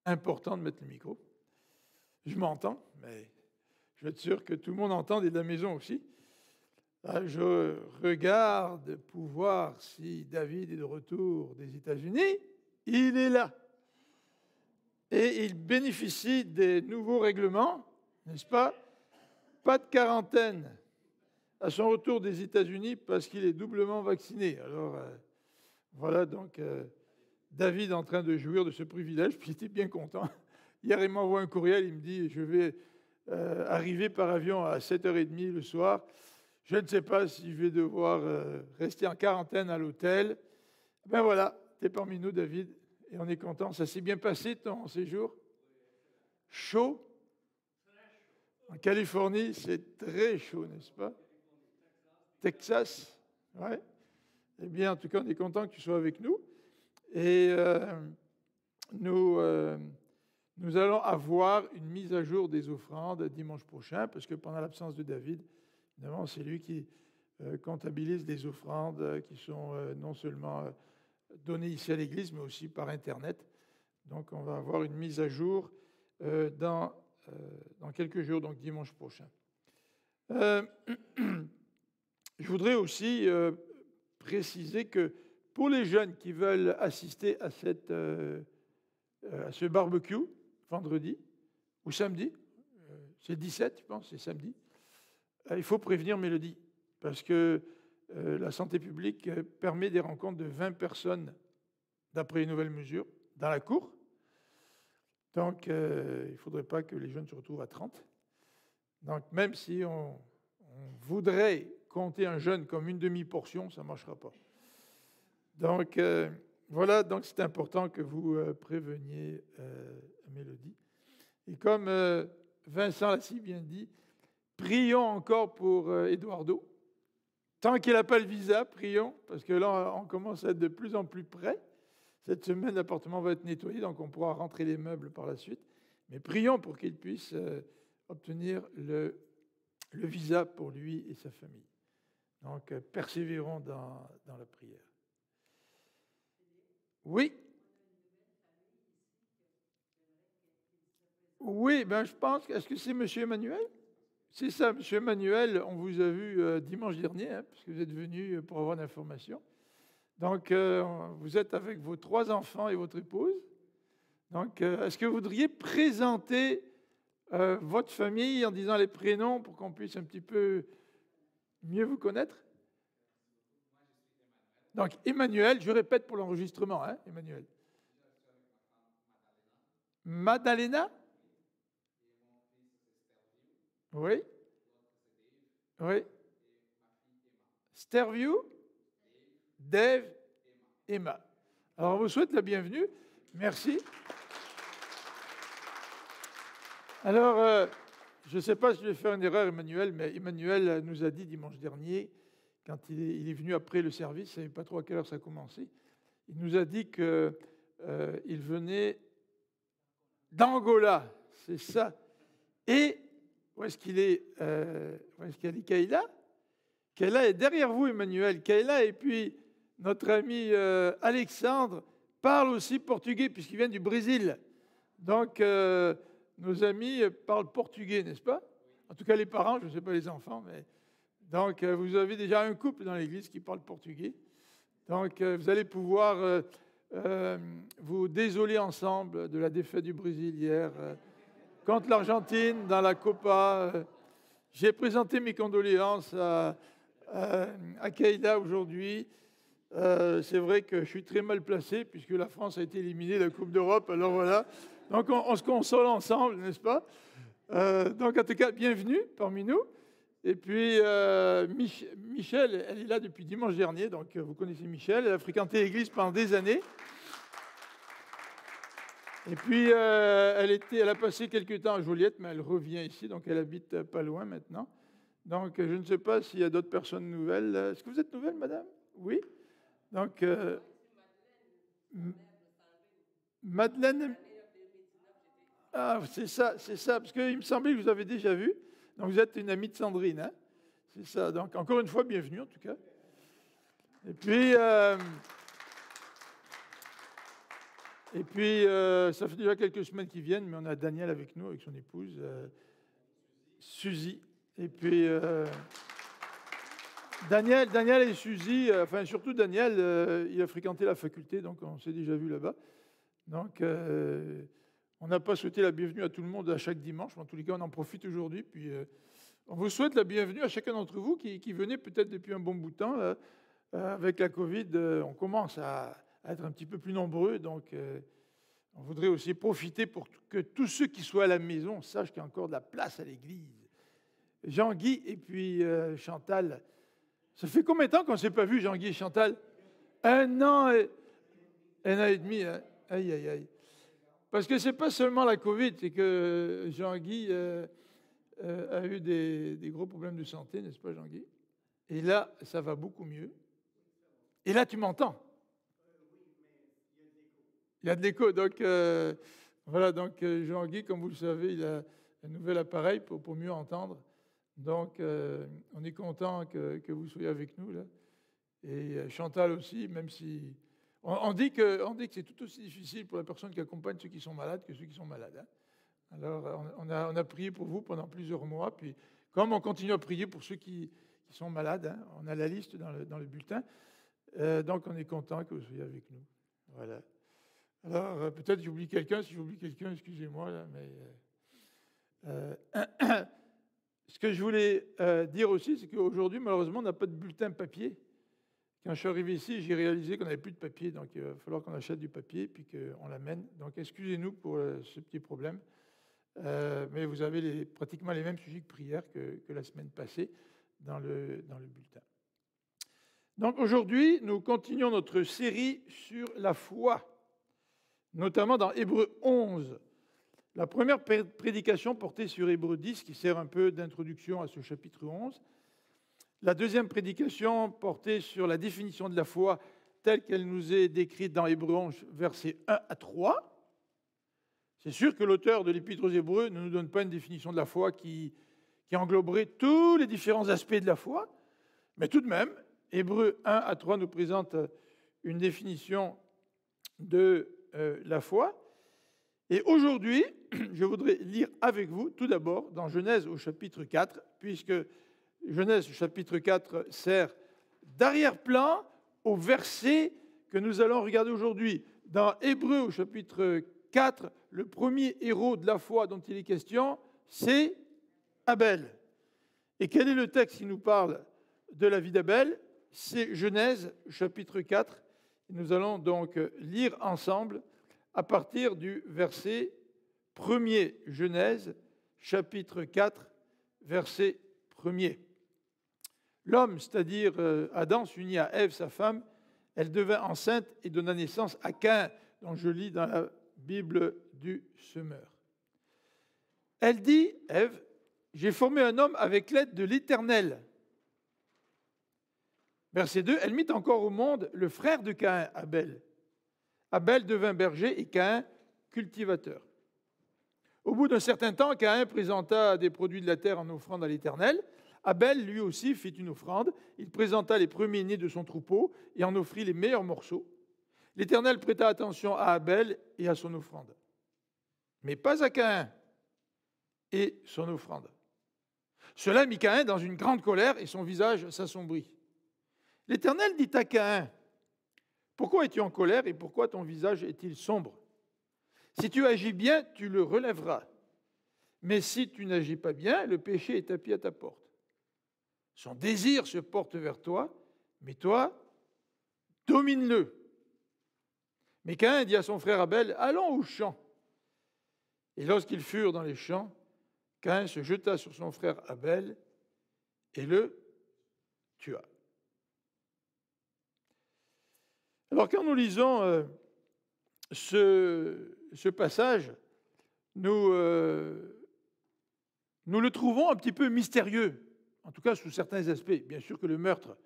important de mettre le micro. Je m'entends, mais je veux être sûr que tout le monde entend et de la maison aussi. Là, je regarde pour voir si David est de retour des États-Unis. Il est là. Et il bénéficie des nouveaux règlements, n'est-ce pas? Pas de quarantaine à son retour des États-Unis parce qu'il est doublement vacciné. Alors, voilà donc David en train de jouir de ce privilège, puis il était bien content. Hier, il m'envoie un courriel, il me dit « Je vais arriver par avion à 7h30 le soir. Je ne sais pas si je vais devoir rester en quarantaine à l'hôtel. » Ben voilà, tu es parmi nous, David, et on est content. Ça s'est bien passé, ton séjour? Chaud? En Californie, c'est très chaud, n'est-ce pas? Texas? Ouais. Eh bien, en tout cas, on est content que tu sois avec nous. Et nous allons avoir une mise à jour des offrandes dimanche prochain, parce que pendant l'absence de David, évidemment, c'est lui qui comptabilise les offrandes qui sont non seulement données ici à l'Église, mais aussi par Internet. Donc, on va avoir une mise à jour dans quelques jours, donc dimanche prochain. Je voudrais aussi préciser que pour les jeunes qui veulent assister à ce barbecue, vendredi ou samedi, c'est 17, je pense, c'est samedi, il faut prévenir Mélodie, parce que la santé publique permet des rencontres de 20 personnes, d'après les nouvelles mesures, dans la cour. Donc, il ne faudrait pas que les jeunes se retrouvent à 30. Donc, même si on voudrait compter un jeune comme une demi-portion, ça ne marchera pas. Donc, voilà, donc c'est important que vous préveniez Mélodie. Et comme Vincent l'a si bien dit, prions encore pour Eduardo. Tant qu'il n'a pas le visa, prions, parce que là, on commence à être de plus en plus près. Cette semaine, l'appartement va être nettoyé, donc on pourra rentrer les meubles par la suite. Mais prions pour qu'il puisse obtenir le visa pour lui et sa famille. Donc, persévérons dans la prière. Oui. Oui, ben je pense, est-ce que c'est M. Emmanuel? C'est ça, M. Emmanuel, on vous a vu dimanche dernier, puisque vous êtes venu pour avoir l'information. Donc, vous êtes avec vos 3 enfants et votre épouse. Donc, est-ce que vous voudriez présenter votre famille en disant les prénoms pour qu'on puisse un petit peu mieux vous connaître? Donc, Emmanuel, je répète pour l'enregistrement, Emmanuel. Madalena? Oui. Oui. Sterview? Dave? Emma. Alors, on vous souhaite la bienvenue. Merci. Alors, je ne sais pas si je vais faire une erreur, Emmanuel, mais Emmanuel nous a dit dimanche dernier, quand il est venu après le service, il ne savait pas trop à quelle heure ça a commencé, il nous a dit qu'il venait d'Angola, c'est ça. Et où est-ce qu'il est où est-ce qu'elle est Kayla? Kayla est derrière vous, Emmanuel. Kayla et puis notre ami Alexandre parle aussi portugais puisqu'il vient du Brésil. Donc, nos amis parlent portugais, n'est-ce pas? En tout cas, les parents, je ne sais pas les enfants. Mais... Donc, vous avez déjà un couple dans l'église qui parle portugais. Donc, vous allez pouvoir vous désoler ensemble de la défaite du Brésil hier contre l'Argentine dans la Copa. J'ai présenté mes condoléances à Kayla aujourd'hui. C'est vrai que je suis très mal placé puisque la France a été éliminée de la Coupe d'Europe. Alors voilà, donc on se console ensemble, n'est-ce pas? Donc en tout cas, bienvenue parmi nous. Et puis Michel, elle est là depuis dimanche dernier, donc vous connaissez Michel, elle a fréquenté l'église pendant des années. Et puis elle a passé quelques temps à Joliette, mais elle revient ici, donc elle habite pas loin maintenant. Donc je ne sais pas s'il y a d'autres personnes nouvelles. Est-ce que vous êtes nouvelle, madame? Oui. Donc, Madeleine. Ah, c'est ça, parce qu'il me semblait que vous avez déjà vu. Donc, vous êtes une amie de Sandrine, hein? C'est ça. Donc, encore une fois, bienvenue, en tout cas. Et puis, Et puis, ça fait déjà quelques semaines qu'ils viennent, mais on a Daniel avec nous, avec son épouse, Suzy. Et puis, Daniel et Suzy, enfin surtout Daniel, il a fréquenté la faculté, donc on s'est déjà vu là-bas. Donc, on n'a pas souhaité la bienvenue à tout le monde à chaque dimanche, mais en tous les cas, on en profite aujourd'hui. Puis, on vous souhaite la bienvenue à chacun d'entre vous qui venez peut-être depuis un bon bout de temps. Là, avec la Covid, on commence à être un petit peu plus nombreux, donc on voudrait aussi profiter pour que tous ceux qui soient à la maison sachent qu'il y a encore de la place à l'église. Jean-Guy et puis Chantal. Ça fait combien de temps qu'on ne s'est pas vu, Jean-Guy et Chantal? Un an et demi. Hein? Aïe, aïe, aïe. Parce que ce n'est pas seulement la Covid, c'est que Jean-Guy a eu des gros problèmes de santé, n'est-ce pas, Jean-Guy? Et là, ça va beaucoup mieux. Et là, tu m'entends? Il y a de l'écho. Donc, voilà, donc Jean-Guy, comme vous le savez, il a un nouvel appareil pour mieux entendre. Donc, on est content que vous soyez avec nous, là. Et Chantal aussi, même si... On dit que c'est tout aussi difficile pour la personne qui accompagne ceux qui sont malades que ceux qui sont malades. Hein. Alors, on a prié pour vous pendant plusieurs mois. Puis, comme on continue à prier pour ceux qui sont malades, hein, on a la liste dans le bulletin. Donc, on est content que vous soyez avec nous. Voilà. Alors, peut-être j'oublie quelqu'un. Si j'oublie quelqu'un, excusez-moi, là, mais... Ce que je voulais dire aussi, c'est qu'aujourd'hui, malheureusement, on n'a pas de bulletin papier. Quand je suis arrivé ici, j'ai réalisé qu'on n'avait plus de papier, donc il va falloir qu'on achète du papier puis qu'on l'amène. Donc, excusez-nous pour ce petit problème. Mais vous avez pratiquement les mêmes sujets de prière que la semaine passée dans le bulletin. Donc, aujourd'hui, nous continuons notre série sur la foi, notamment dans Hébreux 11. La première prédication portait sur Hébreux 10, qui sert un peu d'introduction à ce chapitre 11. La deuxième prédication portait sur la définition de la foi telle qu'elle nous est décrite dans Hébreux 11, versets 1 à 3. C'est sûr que l'auteur de l'Épître aux Hébreux ne nous donne pas une définition de la foi qui engloberait tous les différents aspects de la foi, mais tout de même, Hébreux 1 à 3 nous présente une définition de la foi. Et aujourd'hui, je voudrais lire avec vous, tout d'abord, dans Genèse au chapitre 4, puisque Genèse au chapitre 4 sert d'arrière-plan au verset que nous allons regarder aujourd'hui. Dans Hébreux au chapitre 4, le premier héros de la foi dont il est question, c'est Abel. Et quel est le texte qui nous parle de la vie d'Abel? C'est Genèse chapitre 4. Nous allons donc lire ensemble à partir du verset 1er, Genèse, chapitre 4, verset 1er. L'homme, c'est-à-dire Adam, s'unit à Ève, sa femme, elle devint enceinte et donna naissance à Caïn, dont je lis dans la Bible du Semeur. Elle dit, Ève, j'ai formé un homme avec l'aide de l'Éternel. Verset 2, elle mit encore au monde le frère de Caïn, Abel. Abel devint berger et Caïn cultivateur. Au bout d'un certain temps, Caïn présenta des produits de la terre en offrande à l'Éternel. Abel, lui aussi, fit une offrande. Il présenta les premiers-nés de son troupeau et en offrit les meilleurs morceaux. L'Éternel prêta attention à Abel et à son offrande, mais pas à Caïn et son offrande. Cela mit Caïn dans une grande colère et son visage s'assombrit. L'Éternel dit à Caïn, « Pourquoi es-tu en colère et pourquoi ton visage est-il sombre? Si tu agis bien, tu le relèveras. Mais si tu n'agis pas bien, le péché est tapis à ta porte. Son désir se porte vers toi, mais toi, domine-le. » Mais Caïn dit à son frère Abel, « Allons au champ. » Et lorsqu'ils furent dans les champs, Caïn se jeta sur son frère Abel et le tua. Alors quand nous lisons ce passage, nous le trouvons un petit peu mystérieux, en tout cas sous certains aspects. Bien sûr que le meurtre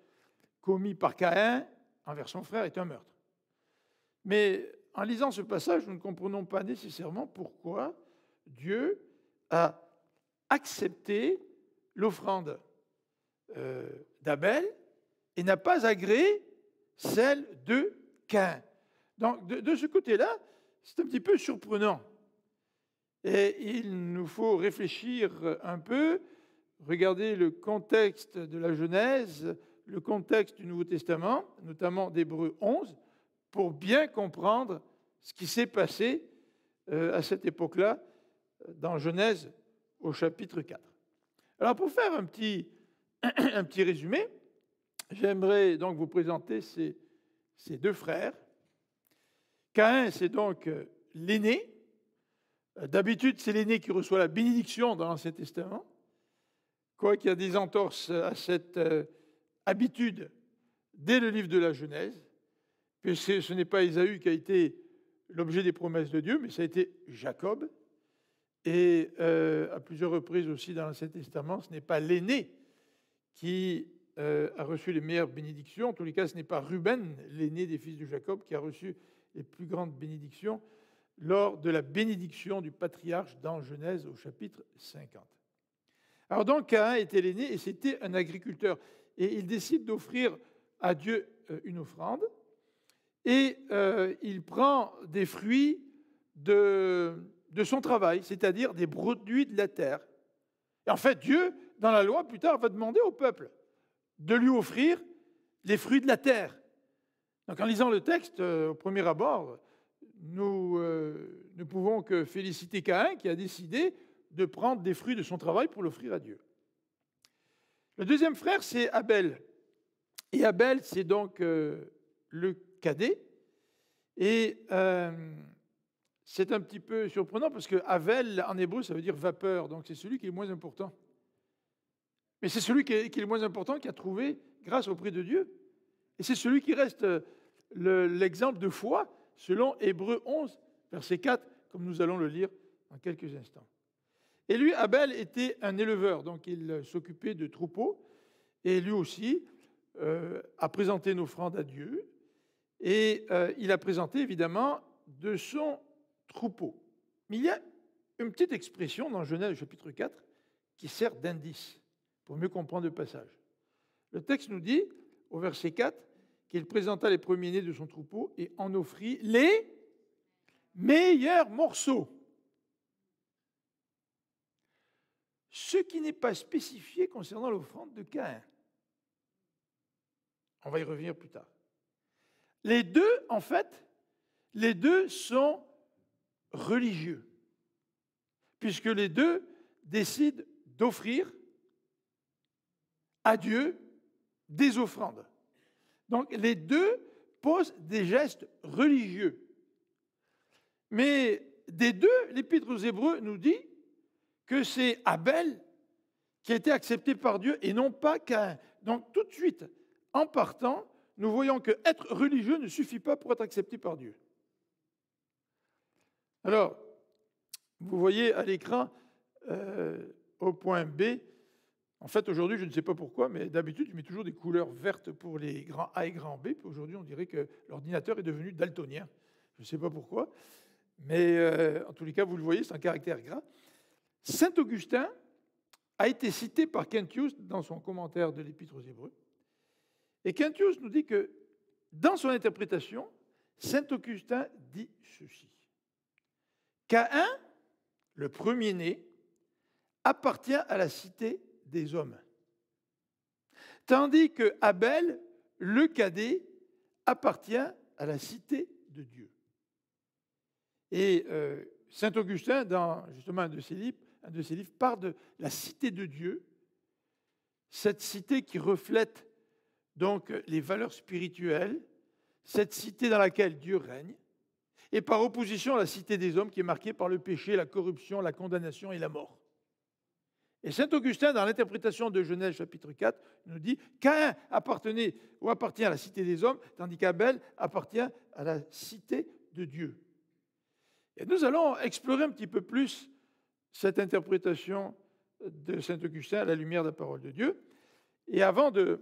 commis par Caïn envers son frère est un meurtre. Mais en lisant ce passage, nous ne comprenons pas nécessairement pourquoi Dieu a accepté l'offrande d'Abel et n'a pas agréé celle de Caïn. Donc, de ce côté-là, C'est un petit peu surprenant. Et il nous faut réfléchir un peu, regarder le contexte de la Genèse, le contexte du Nouveau Testament, notamment d'Hébreux 11, pour bien comprendre ce qui s'est passé à cette époque-là, dans Genèse au chapitre 4. Alors pour faire un petit résumé, j'aimerais donc vous présenter ces deux frères. Caïn, c'est donc l'aîné. D'habitude, c'est l'aîné qui reçoit la bénédiction dans l'Ancien Testament. Quoiqu'il y a des entorses à cette habitude dès le livre de la Genèse, puisque ce n'est pas Ésaü qui a été l'objet des promesses de Dieu, mais ça a été Jacob. Et à plusieurs reprises aussi dans l'Ancien Testament, ce n'est pas l'aîné qui a reçu les meilleures bénédictions. En tous les cas, ce n'est pas Ruben, l'aîné des fils de Jacob, qui a reçu les plus grandes bénédictions lors de la bénédiction du patriarche dans Genèse au chapitre 50. Alors donc, Caïn était l'aîné et c'était un agriculteur. Et il décide d'offrir à Dieu une offrande. Et il prend des fruits de son travail, c'est-à-dire des produits de la terre. Et en fait, Dieu, dans la loi, plus tard, va demander au peuple de lui offrir les fruits de la terre. Donc en lisant le texte, au premier abord, nous ne pouvons que féliciter Caïn qui a décidé de prendre des fruits de son travail pour l'offrir à Dieu. Le deuxième frère, c'est Abel. Et Abel, c'est donc le cadet. Et c'est un petit peu surprenant parce que Havel, en hébreu, ça veut dire vapeur. Donc c'est celui qui est le moins important. Mais c'est celui qui est le moins important qui a trouvé grâce auprès de Dieu. Et c'est celui qui reste l'exemple de foi selon Hébreux 11, verset 4, comme nous allons le lire dans quelques instants. Et lui, Abel, était un éleveur, donc il s'occupait de troupeaux. Et lui aussi a présenté une offrande à Dieu. Et il a présenté évidemment de son troupeau. Mais il y a une petite expression dans Genèse chapitre 4 qui sert d'indice pour mieux comprendre le passage. Le texte nous dit, au verset 4, qu'il présenta les premiers-nés de son troupeau et en offrit les meilleurs morceaux. Ce qui n'est pas spécifié concernant l'offrande de Caïn. On va y revenir plus tard. Les deux, en fait, les deux sont religieux, puisque les deux décident d'offrir à Dieu des offrandes. Donc les deux posent des gestes religieux. Mais des deux, l'Épître aux Hébreux nous dit que c'est Abel qui a été accepté par Dieu et non pas Caïn. Donc tout de suite, en partant, nous voyons que être religieux ne suffit pas pour être accepté par Dieu. Alors, vous voyez à l'écran, au point B, en fait, aujourd'hui, je ne sais pas pourquoi, mais d'habitude, je mets toujours des couleurs vertes pour les grands A et grands B. Puis aujourd'hui, on dirait que l'ordinateur est devenu daltonien. Je ne sais pas pourquoi. Mais en tous les cas, vous le voyez, c'est un caractère gras. Saint Augustin a été cité par Quintius dans son commentaire de l'Épître aux Hébreux. Et Quintius nous dit que, dans son interprétation, Saint Augustin dit ceci. Caïn, le premier-né, appartient à la cité des hommes, tandis que Abel, le cadet, appartient à la cité de Dieu. Et Saint Augustin, dans justement un de ses livres, parle de la cité de Dieu, cette cité qui reflète donc les valeurs spirituelles, cette cité dans laquelle Dieu règne, et par opposition à la cité des hommes qui est marquée par le péché, la corruption, la condamnation et la mort. Et saint Augustin, dans l'interprétation de Genèse chapitre 4, nous dit Caïn appartenait ou appartient à la cité des hommes, tandis qu'Abel appartient à la cité de Dieu. Et nous allons explorer un petit peu plus cette interprétation de saint Augustin à la lumière de la parole de Dieu. Et avant de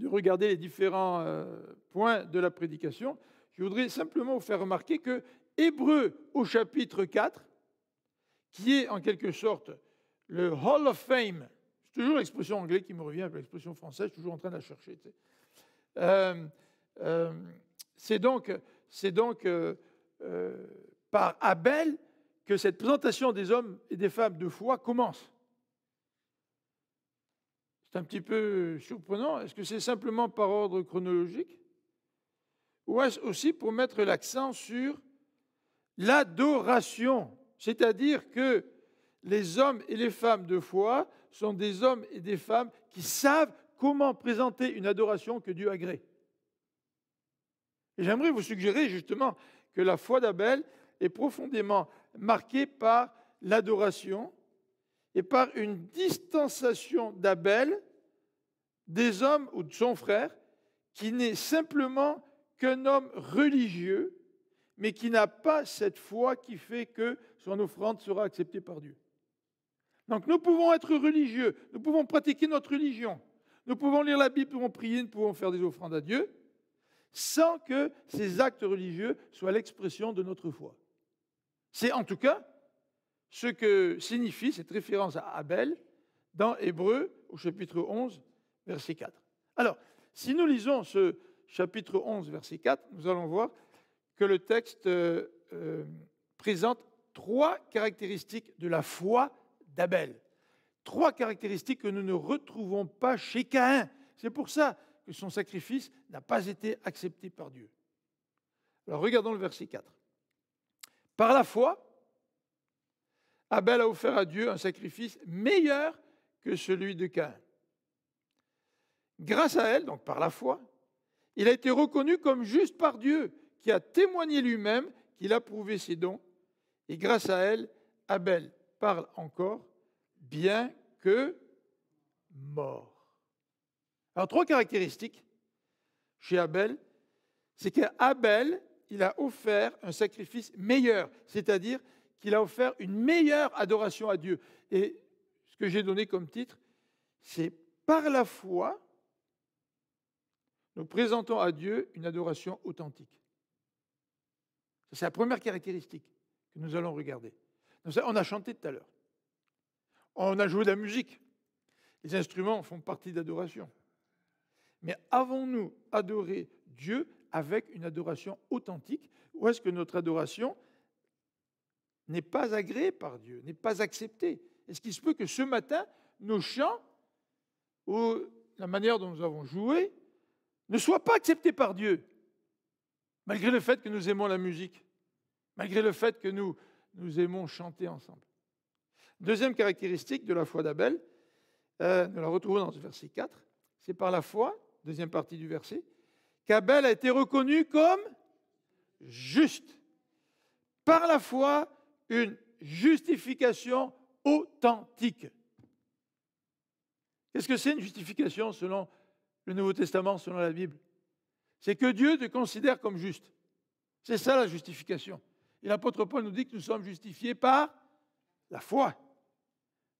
regarder les différents points de la prédication, je voudrais simplement vous faire remarquer que Hébreux au chapitre 4, qui est en quelque sorte le Hall of Fame, c'est toujours l'expression anglaise qui me revient avec l'expression française, je suis toujours en train de la chercher. Tu sais. C'est donc par Abel que cette présentation des hommes et des femmes de foi commence. C'est un petit peu surprenant. Est-ce que c'est simplement par ordre chronologique? Ou est-ce aussi pour mettre l'accent sur l'adoration? C'est-à-dire que les hommes et les femmes de foi sont des hommes et des femmes qui savent comment présenter une adoration que Dieu agrée. Et j'aimerais vous suggérer justement que la foi d'Abel est profondément marquée par l'adoration et par une distanciation d'Abel des hommes ou de son frère qui n'est simplement qu'un homme religieux, mais qui n'a pas cette foi qui fait que son offrande sera acceptée par Dieu. Donc nous pouvons être religieux, nous pouvons pratiquer notre religion, nous pouvons lire la Bible, nous pouvons prier, nous pouvons faire des offrandes à Dieu, sans que ces actes religieux soient l'expression de notre foi. C'est en tout cas ce que signifie cette référence à Abel dans Hébreux au chapitre 11, verset 4. Alors, si nous lisons ce chapitre 11, verset 4, nous allons voir que le texte présente 3 caractéristiques de la foi d'Abel. 3 caractéristiques que nous ne retrouvons pas chez Caïn. C'est pour ça que son sacrifice n'a pas été accepté par Dieu. Alors regardons le verset 4. Par la foi, Abel a offert à Dieu un sacrifice meilleur que celui de Caïn. Grâce à elle, donc par la foi, il a été reconnu comme juste par Dieu, qui a témoigné lui-même qu'il approuvait ses dons. Et grâce à elle, Abel parle encore, bien que mort. Alors, 3 caractéristiques chez Abel, c'est qu'Abel, il a offert un sacrifice meilleur, c'est-à-dire qu'il a offert une meilleure adoration à Dieu. Et ce que j'ai donné comme titre, c'est par la foi, nous présentons à Dieu une adoration authentique. C'est la première caractéristique que nous allons regarder. On a chanté tout à l'heure. On a joué de la musique. Les instruments font partie de l'adoration. Mais avons-nous adoré Dieu avec une adoration authentique, ou est-ce que notre adoration n'est pas agréée par Dieu, n'est pas acceptée? Est-ce qu'il se peut que ce matin, nos chants ou la manière dont nous avons joué ne soient pas acceptés par Dieu, malgré le fait que nous aimons la musique, malgré le fait que nous aimons chanter ensemble? Deuxième caractéristique de la foi d'Abel, nous la retrouvons dans ce verset 4, c'est par la foi, deuxième partie du verset, qu'Abel a été reconnu comme juste. Par la foi, une justification authentique. Qu'est-ce que c'est une justification selon le Nouveau Testament, selon la Bible? C'est que Dieu te considère comme juste. C'est ça la justification. Et l'apôtre Paul nous dit que nous sommes justifiés par la foi.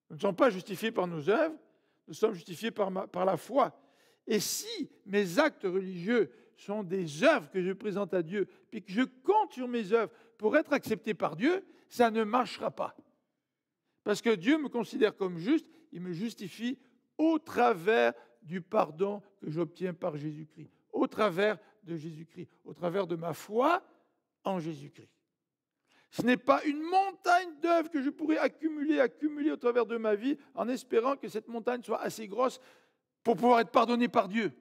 Nous ne sommes pas justifiés par nos œuvres, nous sommes justifiés par la foi. Et si mes actes religieux sont des œuvres que je présente à Dieu, puis que je compte sur mes œuvres pour être accepté par Dieu, ça ne marchera pas. Parce que Dieu me considère comme juste, il me justifie au travers du pardon que j'obtiens par Jésus-Christ, au travers de Jésus-Christ, au travers de ma foi en Jésus-Christ. Ce n'est pas une montagne d'œuvres que je pourrais accumuler au travers de ma vie en espérant que cette montagne soit assez grosse pour pouvoir être pardonné par Dieu.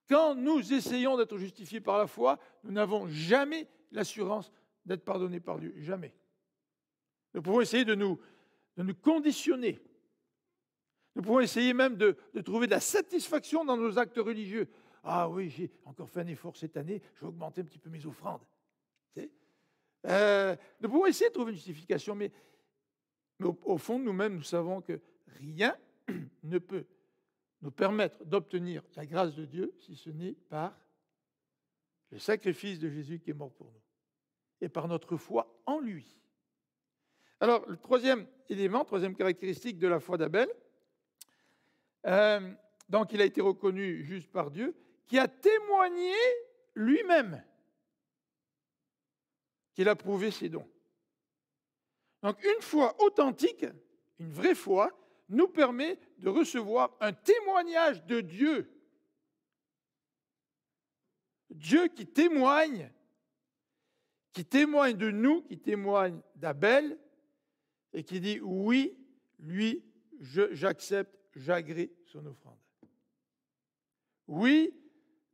Quand nous essayons d'être justifiés par la foi, nous n'avons jamais l'assurance d'être pardonnés par Dieu. Jamais. Nous pouvons essayer de nous conditionner. Nous pouvons essayer même de trouver de la satisfaction dans nos actes religieux. Ah oui, j'ai encore fait un effort cette année, je vais augmenter un petit peu mes offrandes. Nous pouvons essayer de trouver une justification, mais au fond, nous-mêmes, nous savons que rien ne peut nous permettre d'obtenir la grâce de Dieu si ce n'est par le sacrifice de Jésus qui est mort pour nous et par notre foi en lui. Alors, le troisième élément, troisième caractéristique de la foi d'Abel, donc il a été reconnu juste par Dieu, qui a témoigné lui-même qu'il a prouvé ses dons. Donc une foi authentique, une vraie foi, nous permet de recevoir un témoignage de Dieu. Dieu qui témoigne qui témoigne de nous, qui témoigne d'Abel, et qui dit, oui, lui, j'accepte, j'agrée son offrande. Oui,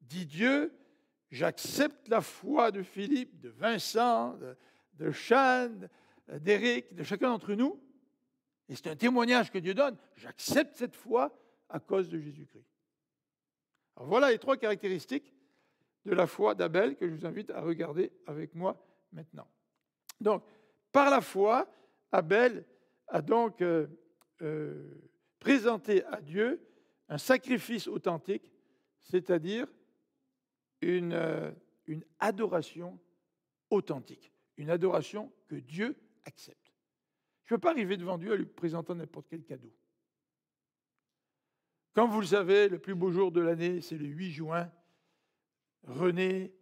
dit Dieu, j'accepte la foi de Philippe, de Vincent, de Chane, d'Éric, de chacun d'entre nous. Et c'est un témoignage que Dieu donne. J'accepte cette foi à cause de Jésus-Christ. Alors voilà les 3 caractéristiques de la foi d'Abel que je vous invite à regarder avec moi maintenant. Donc, par la foi, Abel a donc présenté à Dieu un sacrifice authentique, c'est-à-dire une adoration authentique, une adoration que Dieu accepte. Je ne peux pas arriver devant Dieu en lui présentant n'importe quel cadeau. Comme vous le savez, le plus beau jour de l'année, c'est le 8 juin. René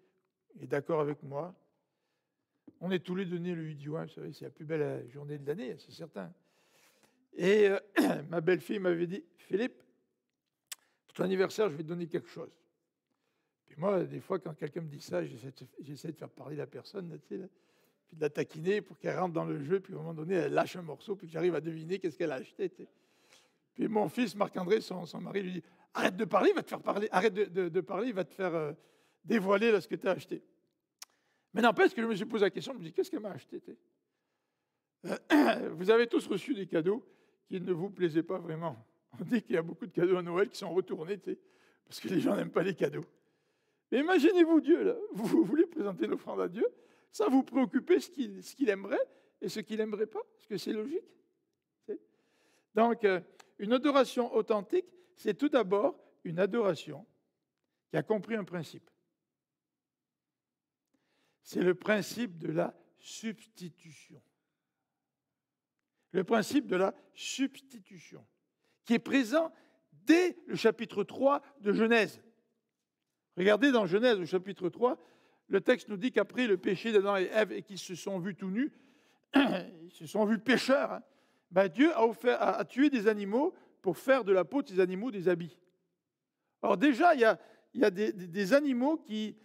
est d'accord avec moi. On est tous les deux nés le 8 juin, vous savez, c'est la plus belle journée de l'année, c'est certain. Et ma belle-fille m'avait dit, Philippe, pour ton anniversaire, je vais te donner quelque chose. Puis moi, des fois, quand quelqu'un me dit ça, j'essaie de faire parler la personne, tu sais, là, puis de la taquiner pour qu'elle rentre dans le jeu, puis à un moment donné, elle lâche un morceau, puis que j'arrive à deviner qu'est-ce qu'elle a acheté. Tu sais. Puis mon fils, Marc-André, son mari, lui dit, arrête de parler, il va te faire parler, arrête de parler, il va te faire dévoiler là, ce que tu as acheté. Mais n'empêche que je me suis posé la question, je me dis, qu'est-ce qu'elle m'a acheté tu sais. Vous avez tous reçu des cadeaux qui ne vous plaisaient pas vraiment. On dit qu'il y a beaucoup de cadeaux à Noël qui sont retournés, tu sais, parce que les gens n'aiment pas les cadeaux. Mais imaginez-vous Dieu, là, vous voulez présenter une offrande à Dieu, ça vous préoccupez ce qu'il aimerait et ce qu'il n'aimerait pas, parce que c'est logique. Tu sais. Donc, une adoration authentique, c'est tout d'abord une adoration qui a compris un principe. C'est le principe de la substitution. Le principe de la substitution, qui est présent dès le chapitre 3 de Genèse. Regardez dans Genèse, au chapitre 3, le texte nous dit qu'après le péché d'Adam et Ève et qu'ils se sont vus tout nus, ils se sont vus pécheurs, hein, ben Dieu a tué des animaux pour faire de la peau de ces animaux des habits. Alors déjà, il y a des animaux qui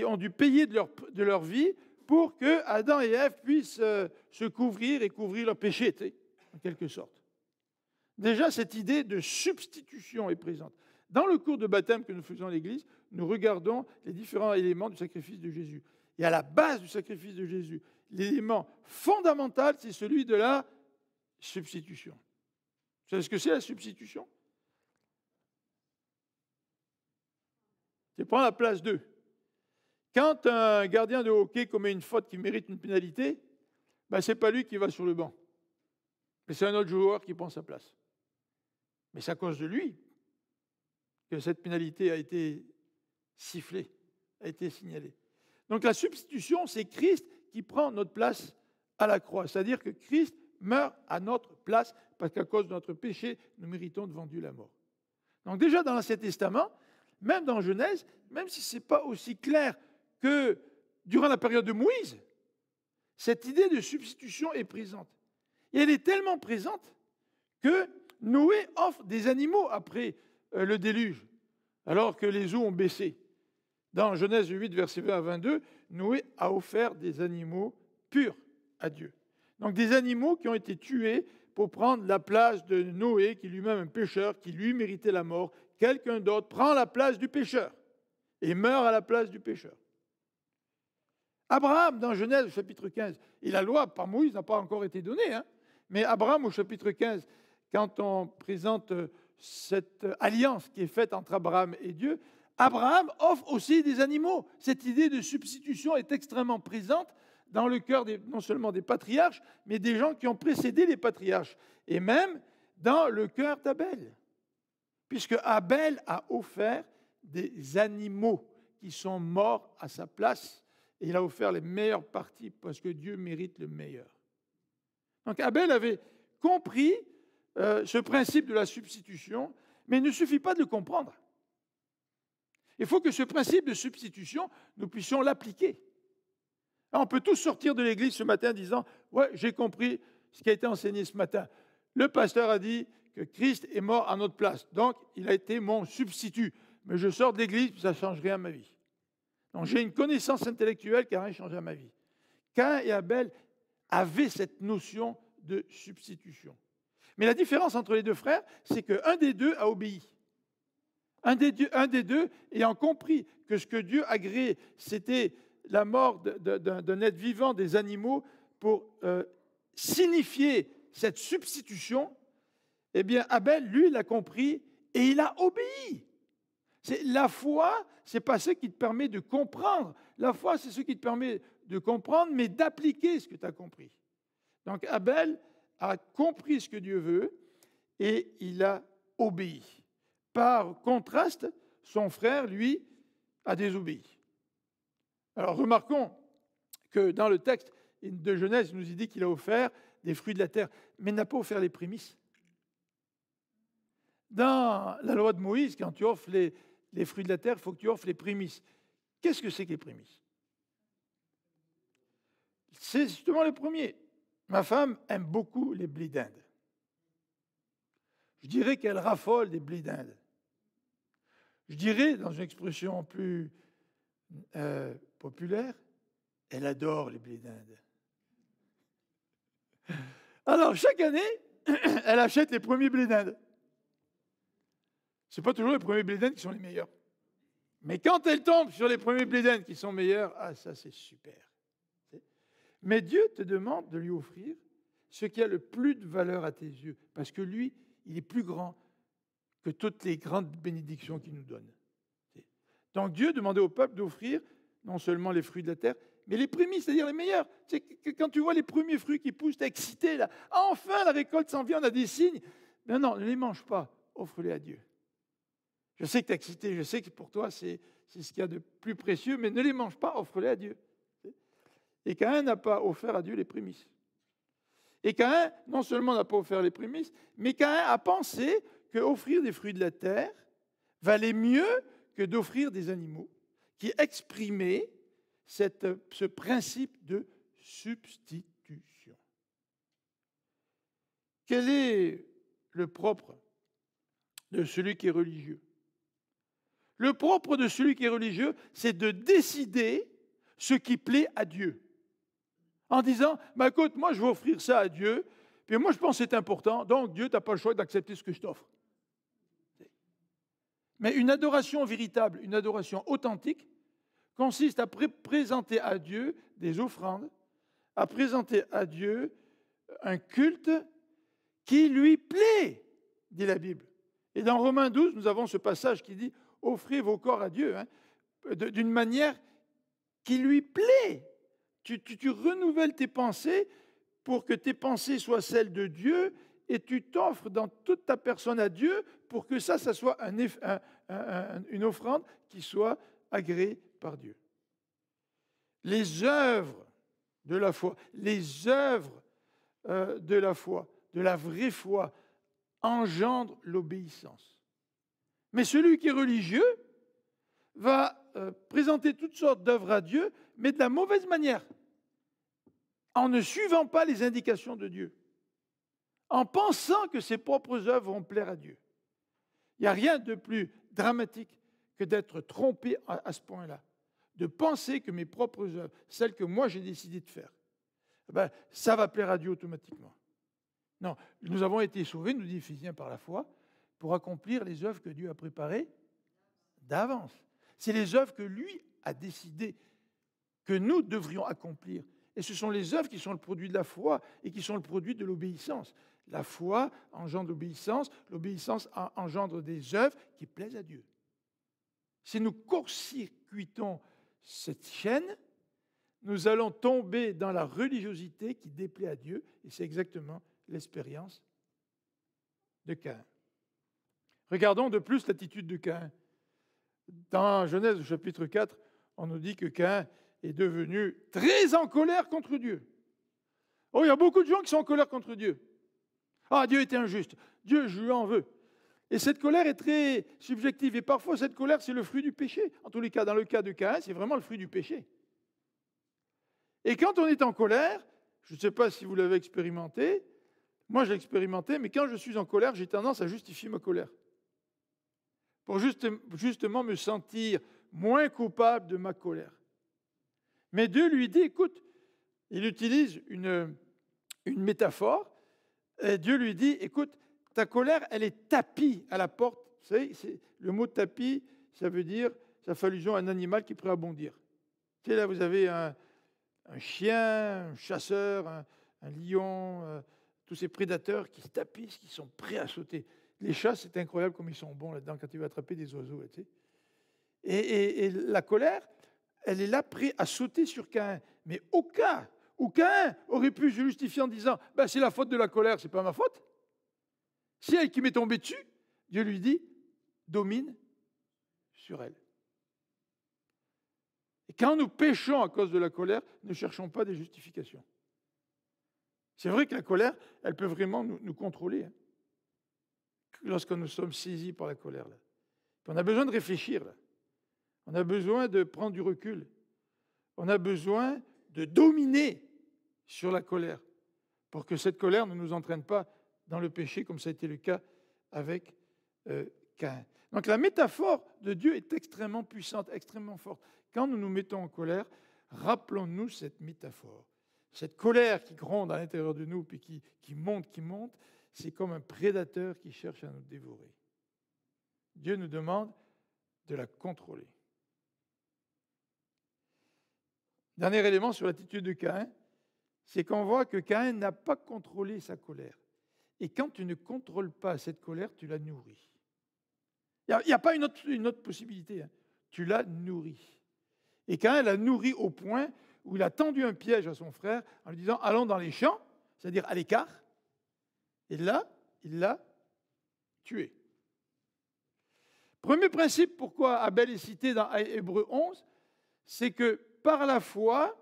ont dû payer de leur vie pour que Adam et Ève puissent se couvrir et couvrir leur péché, tu sais, en quelque sorte. Déjà, cette idée de substitution est présente. Dans le cours de baptême que nous faisons à l'Église, nous regardons les différents éléments du sacrifice de Jésus. Et à la base du sacrifice de Jésus, l'élément fondamental, c'est celui de la substitution. Vous savez ce que c'est la substitution? C'est prendre la place d'eux. Quand un gardien de hockey commet une faute qui mérite une pénalité, ben ce n'est pas lui qui va sur le banc. Mais c'est un autre joueur qui prend sa place. Mais c'est à cause de lui que cette pénalité a été sifflée, a été signalée. Donc la substitution, c'est Christ qui prend notre place à la croix. C'est-à-dire que Christ meurt à notre place parce qu'à cause de notre péché, nous méritons devant Dieu la mort. Donc déjà dans l'Ancien Testament, même dans Genèse, même si ce n'est pas aussi clair que durant la période de Moïse, cette idée de substitution est présente. Et elle est tellement présente que Noé offre des animaux après le déluge, alors que les eaux ont baissé. Dans Genèse 8, versets 20 à 22, Noé a offert des animaux purs à Dieu. Donc des animaux qui ont été tués pour prendre la place de Noé, qui lui-même est un pécheur, qui lui méritait la mort. Quelqu'un d'autre prend la place du pécheur et meurt à la place du pécheur. Abraham, dans Genèse, chapitre 15, et la loi par Moïse n'a pas encore été donnée, hein, mais Abraham, au chapitre 15, quand on présente cette alliance qui est faite entre Abraham et Dieu, Abraham offre aussi des animaux. Cette idée de substitution est extrêmement présente dans le cœur non seulement des patriarches, mais des gens qui ont précédé les patriarches, et même dans le cœur d'Abel, puisque Abel a offert des animaux qui sont morts à sa place, et il a offert les meilleures parties, parce que Dieu mérite le meilleur. Donc Abel avait compris ce principe de la substitution, mais il ne suffit pas de le comprendre. Il faut que ce principe de substitution, nous puissions l'appliquer. On peut tous sortir de l'église ce matin en disant « Ouais, j'ai compris ce qui a été enseigné ce matin. Le pasteur a dit que Christ est mort à notre place, donc il a été mon substitut. Mais je sors de l'église, ça ne change rien à ma vie. » Donc j'ai une connaissance intellectuelle qui n'a rien changé à ma vie. Caïn et Abel avaient cette notion de substitution. Mais la différence entre les deux frères, c'est qu'un des deux a obéi. Un des deux, ayant compris que ce que Dieu a créé, c'était la mort d'un être vivant, des animaux, pour signifier cette substitution, eh bien, Abel, lui, l'a compris et il a obéi. La foi, ce n'est pas ce qui te permet de comprendre. La foi, c'est ce qui te permet de comprendre, mais d'appliquer ce que tu as compris. Donc, Abel a compris ce que Dieu veut et il a obéi. Par contraste, son frère, lui, a désobéi. Alors, remarquons que dans le texte de Genèse, il nous dit qu'il a offert des fruits de la terre, mais il n'a pas offert les prémices. Dans la loi de Moïse, quand tu offres les fruits de la terre, il faut que tu offres les prémices. Qu'est-ce que c'est que les prémices? C'est justement le premier. Ma femme aime beaucoup les blés d'Inde. Je dirais qu'elle raffole des blés d'Inde. Je dirais, dans une expression plus populaire, elle adore les blés d'Inde. Alors, chaque année, elle achète les premiers blés d'Inde. Ce n'est pas toujours les premiers blés d'Inde qui sont les meilleurs. Mais quand elle tombe sur les premiers blés d'Inde qui sont meilleurs, ah, ça c'est super. Mais Dieu te demande de lui offrir ce qui a le plus de valeur à tes yeux, parce que lui, il est plus grand que toutes les grandes bénédictions qu'il nous donne. Donc Dieu demandait au peuple d'offrir non seulement les fruits de la terre, mais les prémices, c'est-à-dire les meilleurs. C'est que quand tu vois les premiers fruits qui poussent, tu es excité, là. Enfin, la récolte s'en vient, on a des signes. Mais non, ne les mange pas, offre-les à Dieu. Je sais que tu es excité, je sais que pour toi, c'est ce qu'il y a de plus précieux, mais ne les mange pas, offre-les à Dieu. Et Caïn n'a pas offert à Dieu les prémices. Et Caïn, non seulement n'a pas offert les prémices, mais Caïn a pensé qu'offrir des fruits de la terre valait mieux que d'offrir des animaux qui exprimaient ce principe de substitution. Quel est le propre de celui qui est religieux? Le propre de celui qui est religieux, c'est de décider ce qui plaît à Dieu. En disant, bah, écoute, moi je vais offrir ça à Dieu, puis moi je pense que c'est important, donc Dieu, tu n'as pas le choix d'accepter ce que je t'offre. Mais une adoration véritable, une adoration authentique, consiste à présenter à Dieu des offrandes, à présenter à Dieu un culte qui lui plaît, dit la Bible. Et dans Romains 12, nous avons ce passage qui dit « Offrez vos corps à Dieu d'une manière qui lui plaît ». Tu renouvelles tes pensées pour que tes pensées soient celles de Dieu et tu t'offres dans toute ta personne à Dieu pour que ça soit une offrande qui soit agréée par Dieu. Les œuvres de la foi, les œuvres de la foi, de la vraie foi, engendrent l'obéissance. Mais celui qui est religieux va présenter toutes sortes d'œuvres à Dieu, mais de la mauvaise manière, en ne suivant pas les indications de Dieu, en pensant que ses propres œuvres vont plaire à Dieu. Il n'y a rien de plus dramatique que d'être trompé à ce point-là, de penser que mes propres œuvres, celles que moi j'ai décidé de faire, ça va plaire à Dieu automatiquement. Non, nous avons été sauvés, nous dit Éphésiens, par la foi, pour accomplir les œuvres que Dieu a préparées d'avance. C'est les œuvres que lui a décidé que nous devrions accomplir. Et ce sont les œuvres qui sont le produit de la foi et qui sont le produit de l'obéissance. La foi engendre l'obéissance engendre des œuvres qui plaisent à Dieu. Si nous court-circuitons cette chaîne, nous allons tomber dans la religiosité qui déplaît à Dieu, et c'est exactement l'expérience de Caïn. Regardons de plus l'attitude de Caïn. Dans Genèse chapitre 4, on nous dit que Caïn est devenu très en colère contre Dieu. Oh, il y a beaucoup de gens qui sont en colère contre Dieu. Ah, Dieu était injuste. Dieu, je lui en veux. Et cette colère est très subjective. Et parfois, cette colère, c'est le fruit du péché. En tous les cas, dans le cas de Caïn, c'est vraiment le fruit du péché. Et quand on est en colère, je ne sais pas si vous l'avez expérimenté, moi je l'ai expérimenté, mais quand je suis en colère, j'ai tendance à justifier ma colère. Pour justement me sentir moins coupable de ma colère. Mais Dieu lui dit, écoute, Il utilise une métaphore. Et Dieu lui dit, écoute, ta colère, elle est tapie à la porte. Vous savez, le mot tapis, ça fait allusion à un animal qui est prêt à bondir. Tu sais, là, vous avez un chien, un chasseur, un lion, tous ces prédateurs qui se tapissent, qui sont prêts à sauter. Les chats, c'est incroyable comme ils sont bons là-dedans quand ils veulent attraper des oiseaux. Là, tu sais. Et la colère, elle est là, prête à sauter sur Caïn. Mais au cas où Caïn aurait pu se justifier en disant ben, c'est la faute de la colère, c'est pas ma faute. Si elle qui m'est tombée dessus, Dieu lui dit domine sur elle. Et quand nous péchons à cause de la colère, ne cherchons pas des justifications. C'est vrai que la colère, elle peut vraiment nous contrôler. Hein, lorsque nous sommes saisis par la colère. Là. On a besoin de réfléchir. Là. On a besoin de prendre du recul. On a besoin de dominer sur la colère pour que cette colère ne nous entraîne pas dans le péché comme ça a été le cas avec Caïn. Donc la métaphore de Dieu est extrêmement puissante, extrêmement forte. Quand nous nous mettons en colère, rappelons-nous cette métaphore. Cette colère qui gronde à l'intérieur de nous, puis qui monte, c'est comme un prédateur qui cherche à nous dévorer. Dieu nous demande de la contrôler. Dernier élément sur l'attitude de Caïn, c'est qu'on voit que Caïn n'a pas contrôlé sa colère. Et quand tu ne contrôles pas cette colère, tu la nourris. Il n'y a pas une autre possibilité. Hein. Tu la nourris. Et Caïn l'a nourri au point où il a tendu un piège à son frère en lui disant « allons dans les champs », c'est-à-dire à l'écart. Et là, il l'a tué. Premier principe, pourquoi Abel est cité dans Hébreux 11, c'est que par la foi,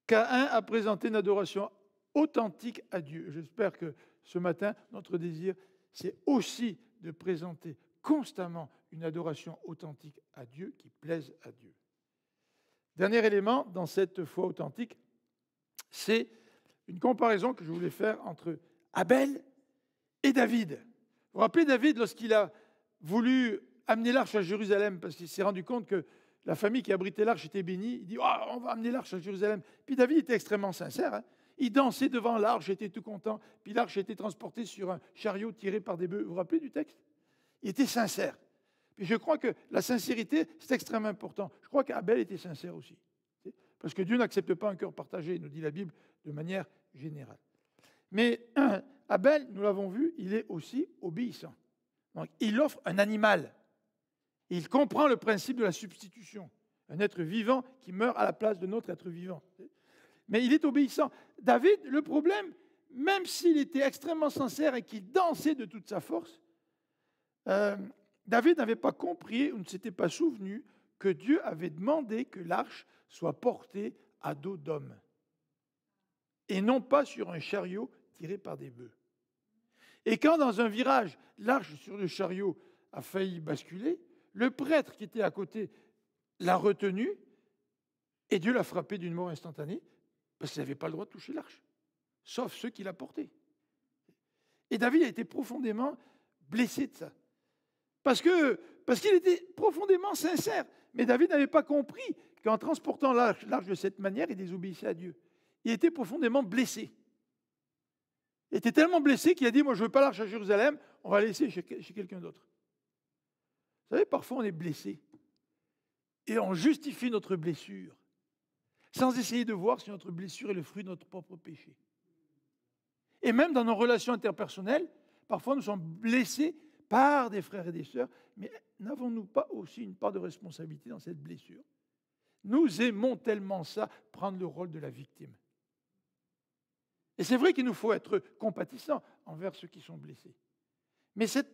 Caïn a présenté une adoration authentique à Dieu. J'espère que ce matin, notre désir, c'est aussi de présenter constamment une adoration authentique à Dieu qui plaise à Dieu. Dernier élément dans cette foi authentique, c'est une comparaison que je voulais faire entre Abel et David. Vous vous rappelez David lorsqu'il a voulu amener l'arche à Jérusalem parce qu'il s'est rendu compte que la famille qui abritait l'arche était bénie. Il dit oh, on va amener l'arche à Jérusalem. Puis David était extrêmement sincère. Hein. Il dansait devant l'arche, était tout content. Puis l'arche était transportée sur un chariot tiré par des bœufs. Vous vous rappelez du texte? Il était sincère. Puis je crois que la sincérité, c'est extrêmement important. Je crois qu'Abel était sincère aussi. Parce que Dieu n'accepte pas un cœur partagé, nous dit la Bible, de manière générale. Mais Abel, nous l'avons vu, il est aussi obéissant. Donc, il offre un animal. Il comprend le principe de la substitution. Un être vivant qui meurt à la place de notre être vivant. Mais il est obéissant. David, le problème, même s'il était extrêmement sincère et qu'il dansait de toute sa force, David n'avait pas compris ou ne s'était pas souvenu que Dieu avait demandé que l'arche soit portée à dos d'homme et non pas sur un chariot tiré par des bœufs. Et quand dans un virage, l'arche sur le chariot a failli basculer, le prêtre qui était à côté l'a retenu et Dieu l'a frappé d'une mort instantanée parce qu'il n'avait pas le droit de toucher l'arche, sauf ceux qui la portaient. Et David a été profondément blessé de ça. Parce qu'il était profondément sincère. Mais David n'avait pas compris qu'en transportant l'arche de cette manière, il désobéissait à Dieu. Il était profondément blessé. Il était tellement blessé qu'il a dit, moi je ne veux pas l'arche à Jérusalem, on va la laisser chez quelqu'un d'autre. Vous savez, parfois on est blessé. Et on justifie notre blessure, sans essayer de voir si notre blessure est le fruit de notre propre péché. Et même dans nos relations interpersonnelles, parfois nous sommes blessés par des frères et des sœurs, mais n'avons-nous pas aussi une part de responsabilité dans cette blessure? Nous aimons tellement ça, prendre le rôle de la victime. Et c'est vrai qu'il nous faut être compatissants envers ceux qui sont blessés. Mais cette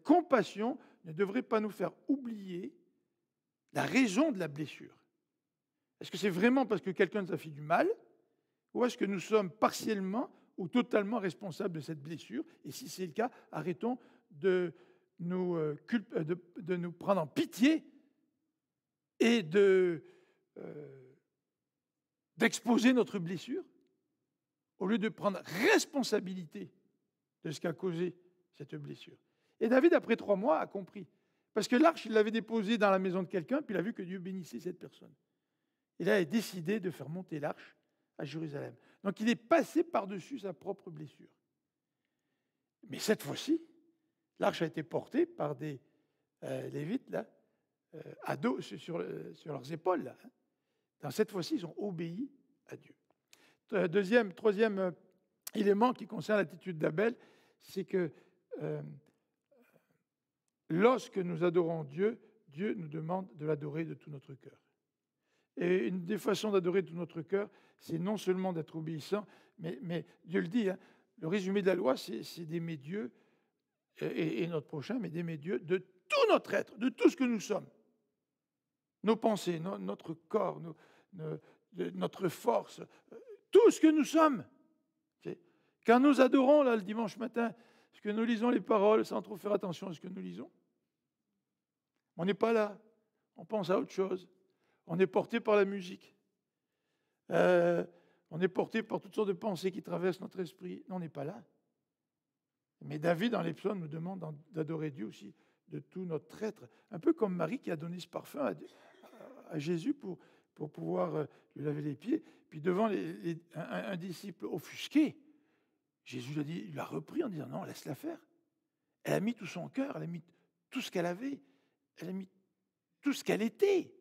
compassion ne devrait pas nous faire oublier la raison de la blessure. Est-ce que c'est vraiment parce que quelqu'un nous a fait du mal, ou est-ce que nous sommes partiellement ou totalement responsables de cette blessure? Et si c'est le cas, arrêtons de nous prendre en pitié et d'exposer notre blessure, au lieu de prendre responsabilité de ce qui a causé cette blessure. Et David, après 3 mois, a compris. Parce que l'arche, il l'avait déposée dans la maison de quelqu'un, puis il a vu que Dieu bénissait cette personne. il a décidé de faire monter l'arche à Jérusalem. Donc il est passé par-dessus sa propre blessure. Mais cette fois-ci, l'arche a été portée par des Lévites, là, à dos, sur leurs épaules. Là. Dans cette fois-ci, ils ont obéi à Dieu. Troisième élément qui concerne l'attitude d'Abel, c'est que lorsque nous adorons Dieu, Dieu nous demande de l'adorer de tout notre cœur. Et une des façons d'adorer de tout notre cœur, c'est non seulement d'être obéissant, mais Dieu le dit, hein, le résumé de la loi, c'est d'aimer Dieu et notre prochain, mais d'aimer Dieu de tout notre être, de tout ce que nous sommes. Nos pensées, notre corps, notre force, tout ce que nous sommes. Quand nous adorons, là, le dimanche matin, est-ce que nous lisons les paroles sans trop faire attention à ce que nous lisons? On n'est pas là. On pense à autre chose. On est porté par la musique. On est porté par toutes sortes de pensées qui traversent notre esprit. Non, on n'est pas là. Mais David, dans les psaumes, nous demande d'adorer Dieu aussi de tout notre être. Un peu comme Marie qui a donné ce parfum à Jésus pour pouvoir lui laver les pieds. Puis devant un disciple offusqué, Jésus il l'a repris en disant non, laisse-la faire. Elle a mis tout son cœur, elle a mis tout ce qu'elle avait, elle a mis tout ce qu'elle était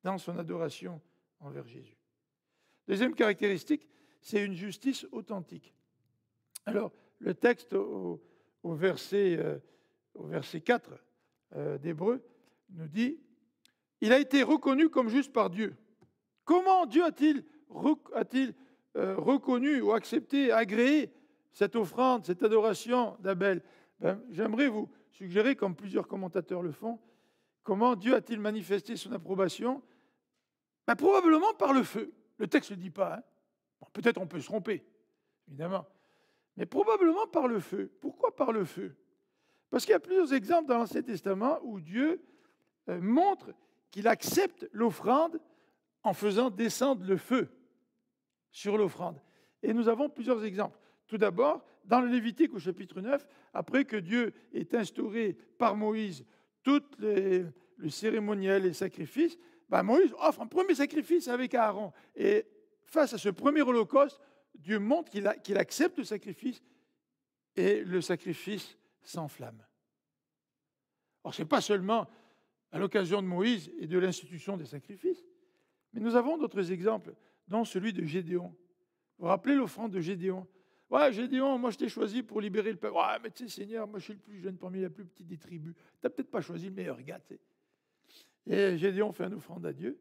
dans son adoration envers Jésus. Deuxième caractéristique, c'est une justice authentique. Alors, le texte au verset 4 d'Hébreux nous dit « Il a été reconnu comme juste par Dieu ». Comment Dieu a-t-il reconnu ou accepté, agréé cette offrande, cette adoration d'Abel? J'aimerais vous suggérer, comme plusieurs commentateurs le font, comment Dieu a-t-il manifesté son approbation? Probablement par le feu. Le texte ne le dit pas. Hein. Bon, peut-être on peut se tromper, évidemment. Mais probablement par le feu. Pourquoi par le feu? Parce qu'il y a plusieurs exemples dans l'Ancien Testament où Dieu montre qu'il accepte l'offrande en faisant descendre le feu sur l'offrande. Et nous avons plusieurs exemples. Tout d'abord, dans le Lévitique au chapitre 9, après que Dieu ait instauré par Moïse tout le cérémoniel et les sacrifices, Moïse offre un premier sacrifice avec Aaron. Et face à ce premier holocauste, Dieu montre qu'il accepte le sacrifice et le sacrifice s'enflamme. Or, ce n'est pas seulement à l'occasion de Moïse et de l'institution des sacrifices, mais nous avons d'autres exemples, dont celui de Gédéon. Vous vous rappelez l'offrande de Gédéon? Ouais, Gédéon, moi je t'ai choisi pour libérer le peuple. Ouais, mais tu sais, Seigneur, moi je suis le plus jeune parmi la plus petite des tribus. Tu n'as peut-être pas choisi le meilleur gars, tu sais. Et Gédéon fait une offrande à Dieu.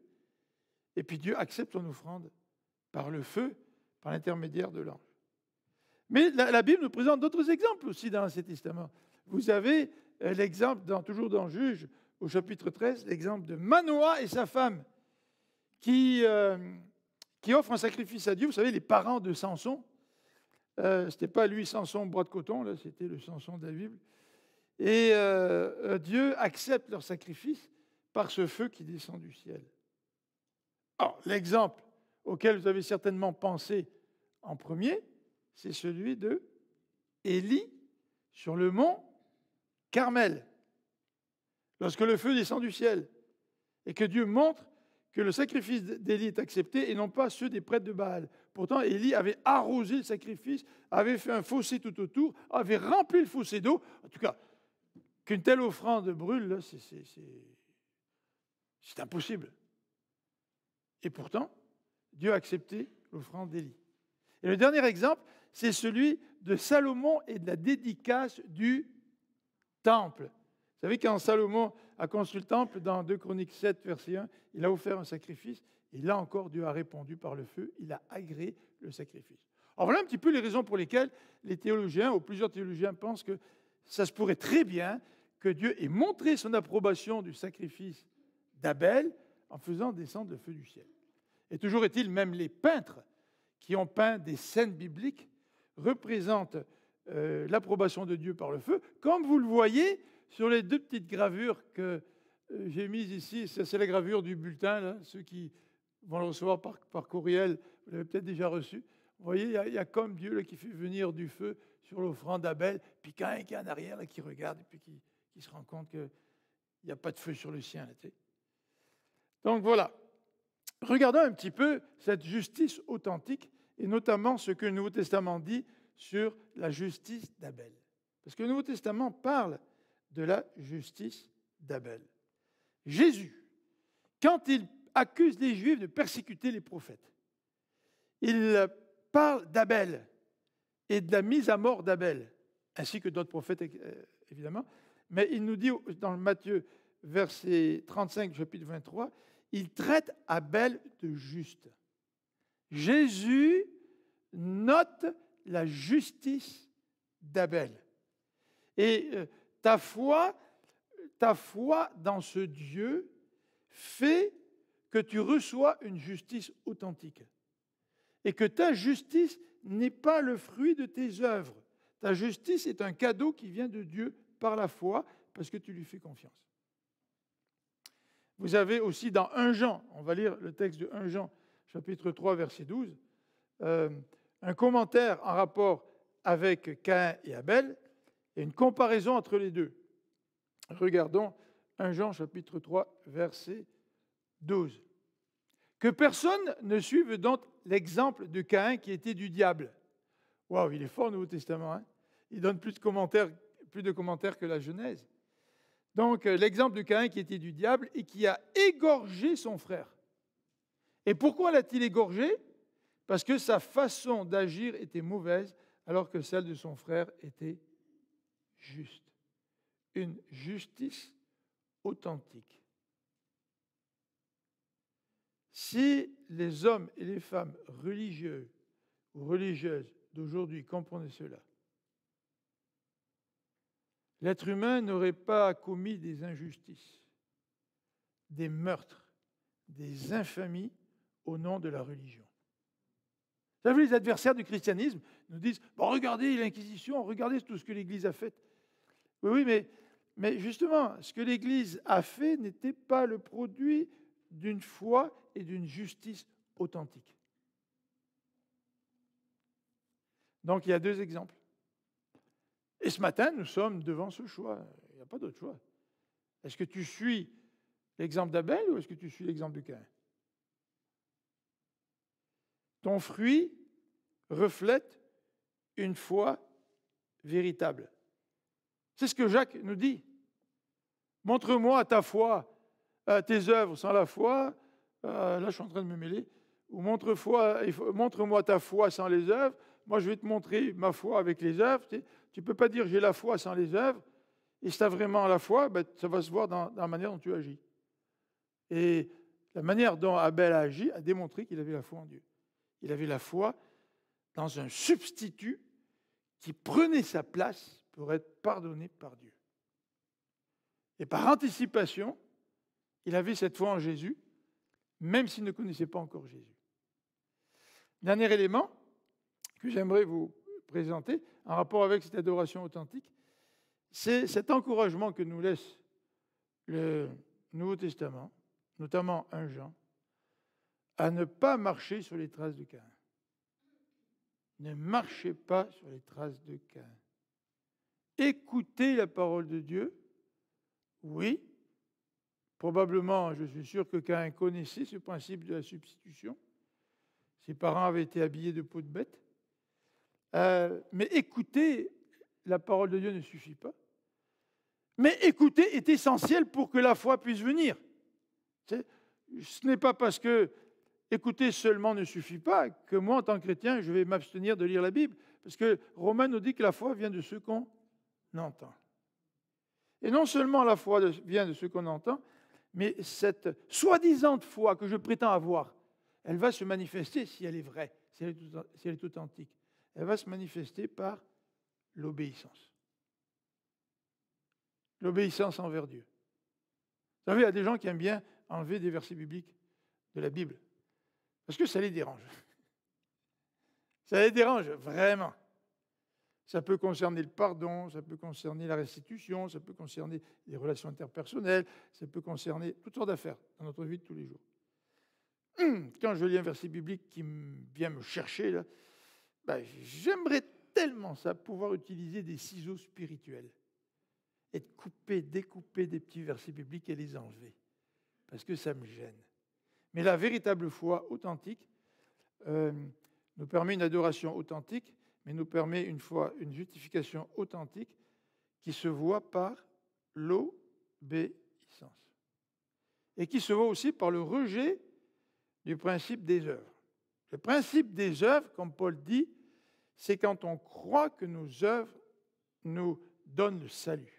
Et puis Dieu accepte son offrande par le feu, par l'intermédiaire de l'ange. Mais la Bible nous présente d'autres exemples aussi dans l'Ancien Testament. Vous avez l'exemple, toujours dans Juges, au chapitre 13, l'exemple de Manoah et sa femme, qui offrent un sacrifice à Dieu. Vous savez, les parents de Samson, ce n'était pas lui, Samson, bois de coton, là, c'était le Samson de la Bible. Et Dieu accepte leur sacrifice par ce feu qui descend du ciel. Alors, l'exemple auquel vous avez certainement pensé en premier, c'est celui de Élie sur le mont Carmel. Lorsque le feu descend du ciel et que Dieu montre que le sacrifice d'Élie est accepté et non pas ceux des prêtres de Baal. Pourtant, Élie avait arrosé le sacrifice, avait fait un fossé tout autour, avait rempli le fossé d'eau. En tout cas, qu'une telle offrande brûle, là, c'est impossible. Et pourtant, Dieu a accepté l'offrande d'Élie. Et le dernier exemple, c'est celui de Salomon et de la dédicace du temple. Vous savez, quand Salomon a construit le temple, dans 2 Chroniques 7, verset 1, il a offert un sacrifice, et là encore, Dieu a répondu par le feu, il a agréé le sacrifice. Alors voilà un petit peu les raisons pour lesquelles les théologiens, ou plusieurs théologiens, pensent que ça se pourrait très bien que Dieu ait montré son approbation du sacrifice d'Abel en faisant descendre le feu du ciel. Et toujours est-il, même les peintres qui ont peint des scènes bibliques représentent l'approbation de Dieu par le feu, comme vous le voyez sur les 2 petites gravures que j'ai mises ici. C'est la gravure du bulletin, là. Ceux qui vont le recevoir par courriel, vous l'avez peut-être déjà reçu. Vous voyez, il y a comme Dieu là, qui fait venir du feu sur l'offrande d'Abel, puis quelqu'un qui est en arrière, là, qui regarde, et puis qui se rend compte qu'il n'y a pas de feu sur le sien. Là, tu sais. Donc voilà. Regardons un petit peu cette justice authentique et notamment ce que le Nouveau Testament dit sur la justice d'Abel. Parce que le Nouveau Testament parle de la justice d'Abel. Jésus, quand il accuse les Juifs de persécuter les prophètes, il parle d'Abel et de la mise à mort d'Abel, ainsi que d'autres prophètes, évidemment. Mais il nous dit dans Matthieu, verset 35, chapitre 23, il traite Abel de juste. Jésus note la justice d'Abel. Et ta foi dans ce Dieu fait que tu reçois une justice authentique. Et que ta justice n'est pas le fruit de tes œuvres. Ta justice est un cadeau qui vient de Dieu par la foi, parce que tu lui fais confiance. Vous avez aussi dans 1 Jean, on va lire le texte de 1 Jean, chapitre 3, verset 12, un commentaire en rapport avec Caïn et Abel, et une comparaison entre les deux. Regardons 1 Jean, chapitre 3, verset 12. Que personne ne suive donc l'exemple de Caïn qui était du diable. Waouh, il est fort au Nouveau Testament. Hein? Il donne plus de commentaires que la Genèse. Donc, l'exemple de Caïn qui était du diable et qui a égorgé son frère. Et pourquoi l'a-t-il égorgé? Parce que sa façon d'agir était mauvaise, alors que celle de son frère était juste. Une justice authentique. Si les hommes et les femmes religieux ou religieuses d'aujourd'hui comprenaient cela, l'être humain n'aurait pas commis des injustices, des meurtres, des infamies au nom de la religion. Vous savez, les adversaires du christianisme nous disent « Bon, regardez l'Inquisition, regardez tout ce que l'Église a fait. » Oui, mais justement, ce que l'Église a fait n'était pas le produit d'une foi et d'une justice authentique. Donc, il y a 2 exemples. Et ce matin, nous sommes devant ce choix. Il n'y a pas d'autre choix. Est-ce que tu suis l'exemple d'Abel ou est-ce que tu suis l'exemple de Caïn? Ton fruit reflète une foi véritable. C'est ce que Jacques nous dit. Montre-moi ta foi, tes œuvres sans la foi. Là, je suis en train de me mêler. Ou montre-moi ta foi sans les œuvres. Moi, je vais te montrer ma foi avec les œuvres. Tu ne peux pas dire j'ai la foi sans les œuvres. Et si tu as vraiment la foi, ça va se voir dans la manière dont tu agis. Et la manière dont Abel a agi a démontré qu'il avait la foi en Dieu. Il avait la foi dans un substitut qui prenait sa place pour être pardonné par Dieu. Et par anticipation, il avait cette foi en Jésus, même s'il ne connaissait pas encore Jésus. Dernier élément que j'aimerais vous présenter en rapport avec cette adoration authentique, c'est cet encouragement que nous laisse le Nouveau Testament, notamment 1 Jean, à ne pas marcher sur les traces de Caïn. Ne marchez pas sur les traces de Caïn. Écoutez la parole de Dieu. Oui, probablement, je suis sûr que Caïn connaissait ce principe de la substitution. Ses parents avaient été habillés de peau de bête. Mais écouter la parole de Dieu ne suffit pas. Mais écouter est essentiel pour que la foi puisse venir. Ce n'est pas parce que écouter seulement ne suffit pas que moi, en tant que chrétien, je vais m'abstenir de lire la Bible. Parce que Romains nous dit que la foi vient de ce qu'on entend. Et non seulement la foi vient de ce qu'on entend, mais cette soi-disant foi que je prétends avoir, elle va se manifester si elle est vraie, si elle est authentique. Elle va se manifester par l'obéissance. L'obéissance envers Dieu. Vous savez, il y a des gens qui aiment bien enlever des versets bibliques de la Bible, parce que ça les dérange. Ça les dérange, vraiment. Ça peut concerner le pardon, ça peut concerner la restitution, ça peut concerner les relations interpersonnelles, ça peut concerner toutes sortes d'affaires dans notre vie de tous les jours. Quand je lis un verset biblique qui vient me chercher, là, j'aimerais tellement ça, pouvoir utiliser des ciseaux spirituels et de découper des petits versets bibliques et les enlever, parce que ça me gêne. Mais la véritable foi authentique nous permet une adoration authentique, mais nous permet une justification authentique qui se voit par l'obéissance. Et qui se voit aussi par le rejet du principe des œuvres. Le principe des œuvres, comme Paul dit, c'est quand on croit que nos œuvres nous donnent le salut.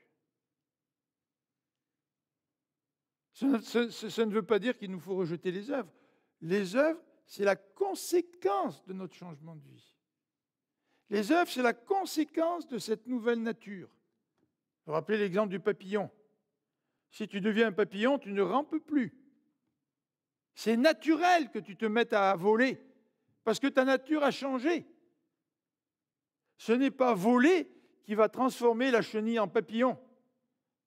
Ça ne veut pas dire qu'il nous faut rejeter les œuvres. Les œuvres, c'est la conséquence de notre changement de vie. Les œuvres, c'est la conséquence de cette nouvelle nature. Vous vous rappelez l'exemple du papillon. Si tu deviens un papillon, tu ne rampes plus. C'est naturel que tu te mettes à voler, parce que ta nature a changé. Ce n'est pas voler qui va transformer la chenille en papillon.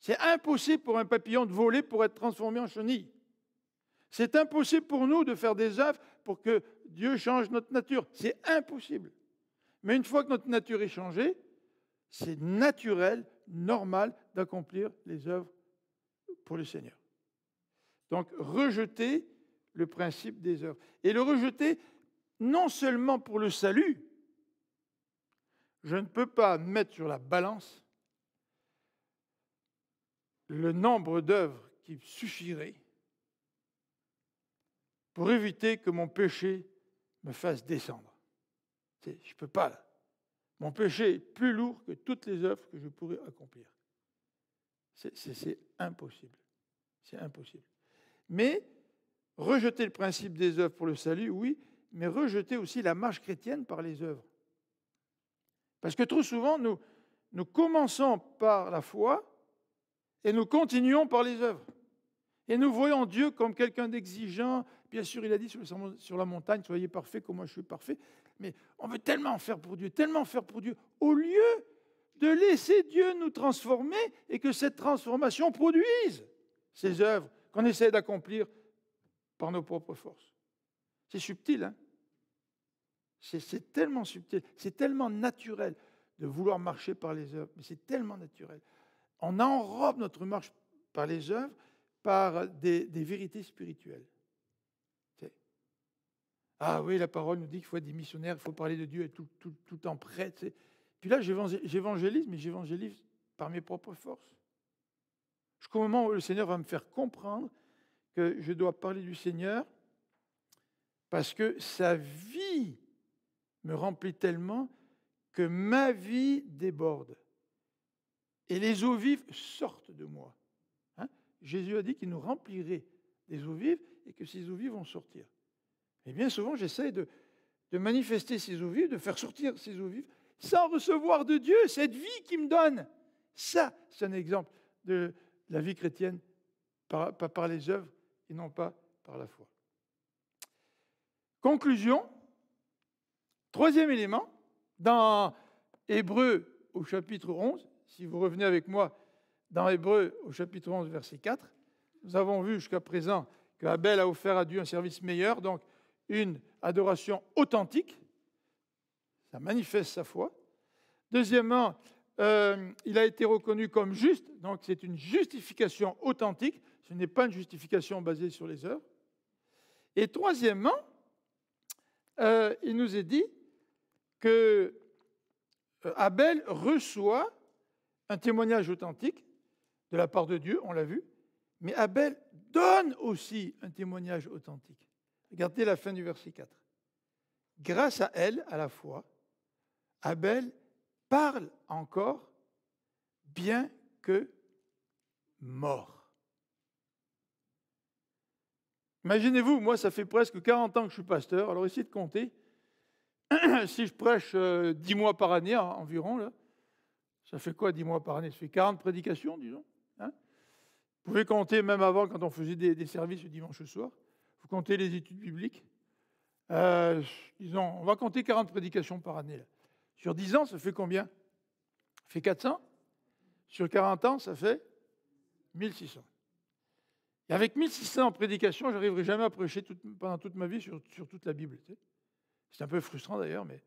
C'est impossible pour un papillon de voler pour être transformé en chenille. C'est impossible pour nous de faire des œuvres pour que Dieu change notre nature. C'est impossible. Mais une fois que notre nature est changée, c'est naturel, normal d'accomplir les œuvres pour le Seigneur. Donc, rejeter le principe des œuvres. Et le rejeter non seulement pour le salut. Je ne peux pas mettre sur la balance le nombre d'œuvres qui suffirait pour éviter que mon péché me fasse descendre. Je ne peux pas. Là. Mon péché est plus lourd que toutes les œuvres que je pourrais accomplir. C'est impossible. C'est impossible. Mais rejeter le principe des œuvres pour le salut, oui, mais rejeter aussi la marche chrétienne par les œuvres. Parce que trop souvent, nous commençons par la foi et nous continuons par les œuvres. Et nous voyons Dieu comme quelqu'un d'exigeant. Bien sûr, il a dit sur la montagne, soyez parfaits comme moi je suis parfait. Mais on veut tellement faire pour Dieu, au lieu de laisser Dieu nous transformer et que cette transformation produise ces œuvres qu'on essaie d'accomplir par nos propres forces. C'est subtil, hein? C'est tellement subtil, c'est tellement naturel de vouloir marcher par les œuvres, mais c'est tellement naturel. On enrobe notre marche par les œuvres par des vérités spirituelles. Ah oui, la parole nous dit qu'il faut être des missionnaires, il faut parler de Dieu et tout le temps prêt. Puis là, j'évangélise, mais j'évangélise par mes propres forces. Jusqu'au moment où le Seigneur va me faire comprendre que je dois parler du Seigneur parce que sa vie me remplit tellement que ma vie déborde. Et les eaux vives sortent de moi. Hein? Jésus a dit qu'il nous remplirait des eaux vives et que ces eaux vives vont sortir. Et bien souvent, j'essaie de manifester ces eaux vives, de faire sortir ces eaux vives, sans recevoir de Dieu cette vie qu'il me donne. Ça, c'est un exemple de la vie chrétienne par les œuvres et non pas par la foi. Conclusion, troisième élément, dans Hébreux au chapitre 11, si vous revenez avec moi dans Hébreux au chapitre 11, verset 4, nous avons vu jusqu'à présent que Abel a offert à Dieu un service meilleur, donc une adoration authentique, ça manifeste sa foi. Deuxièmement, il a été reconnu comme juste, donc c'est une justification authentique, ce n'est pas une justification basée sur les œuvres. Et troisièmement, il nous est dit que Abel reçoit un témoignage authentique de la part de Dieu, on l'a vu, mais Abel donne aussi un témoignage authentique. Regardez la fin du verset 4. Grâce à elle, à la foi, Abel parle encore, bien que mort. Imaginez-vous, moi, ça fait presque 40 ans que je suis pasteur, alors essayez de compter. Si je prêche 10 mois par année environ, là, ça fait quoi 10 mois par année? Ça fait 40 prédications, disons. Hein? Vous pouvez compter même avant, quand on faisait des services le dimanche soir. Vous comptez les études bibliques. Disons, on va compter 40 prédications par année. Là. Sur 10 ans, ça fait combien? Ça fait 400. Sur 40 ans, ça fait 1600. Et avec 1600 prédications, je n'arriverai jamais à prêcher pendant toute ma vie sur toute la Bible. Tu sais. C'est un peu frustrant d'ailleurs, mais